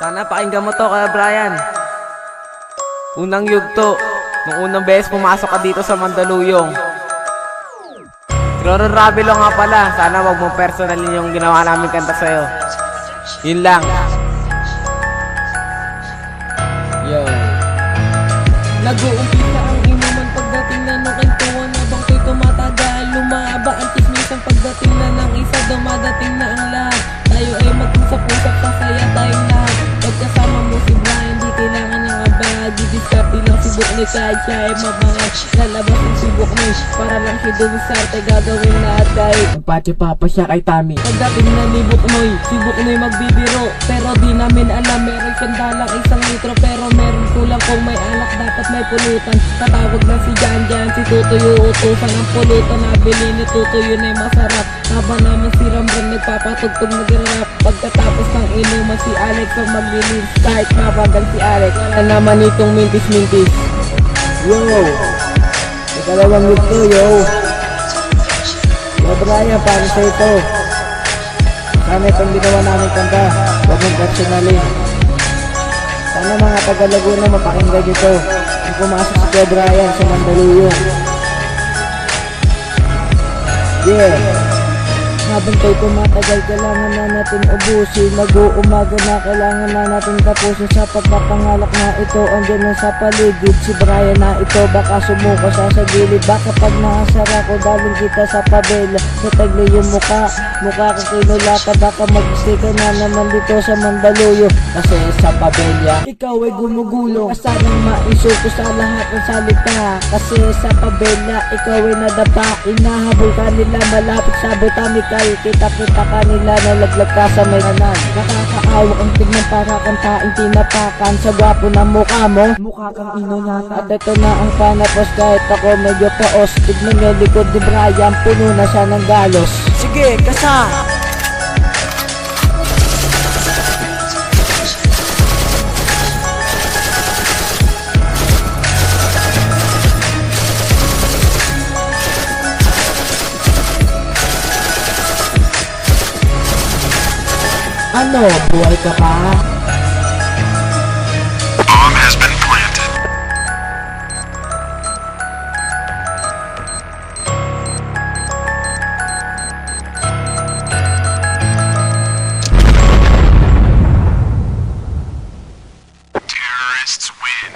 Sana pakinggan mo to, Kuya Brian. Unang yugto, nung unang beses pumasok ka dito sa Mandaluyong. Si Roro Ravelo nga pala, sana wag mong personalin yung ginawa namin kanta sa'yo. Yun lang. Yo. Nag-uumpisa ang inuman pagdating na nung kwentuhan habang ko'y tumatagal. Lumaba ang tismisang pagdating na ng isa, dumadating na ang lahat. Tayo ay mag-usap-usap, sasaya tayong lahat. Pagkasama mo si Brian, di kailangan ng abag. Didiskarte lang si Buknoy kahit siya ay mabangat. Lalabas ang si Buknoy para lang siya dumisarte, gagawin lahat kahit papa siya kay Tami. Pagdating na ni Buknoy, si Buknoy magbibiro, pero di namin alam meron siyang dalang 1 litro. Pero meron kulang kung may alak, dapat may pulutan. Tatawag na si Jan, si Tutoy uutusan ang pulutan. Nabili ni Tutoy yun ay masarap, habang naman si Ramram nagpapatugtog nag-rap. Pagkatapos ng inuman si Alex ang maglinis, kahit mabagal si Alex. Wala naman itong mintis-mintis. Yo! Ikalawang yugto, yo! Yo Brian, para sa ito. Sana itong ginawa namin kanta, huwag mong personalin. Sana mga taga-Laguna mapakinggan ito kung pumasok si Kuya Brian sa Mandaluyong. Yeah! Habang tayo tumatagal, kailangan na natin ubusin. Nag-uumaga na, kailangan na natin tapusin. Sa pagpapangalak na ito, andyan na sa paligid. Si Brian na ito, baka sumuko sa gilid. Baka pag nakasara ko, daling kita sa pabela. Natagli yung mukha kang kinulata. Baka mag-stay ka na naman dito sa Mandaluyong. Kasi sa pabela, ikaw ay gumugulong. Kasanang maisulto sa lahat ng salita. Kasi sa pabela, ikaw ay nadapa. Inahabol ka nila, malapit sa botanika. Kita-kita ka nila, nalaglag ka sa may kanan. Nakakaawa ang tignan para kantaing tinapakan. Sa gwapo ng mukha mo, mukha kang inonyata. At ito na ang panapos, kahit ako medyo paos. Tignan nyo likod ni Brian, puno na siya ng galos. Sige, kasa! Ano, buhay ka pa? Bomb has been planted. Terrorists win.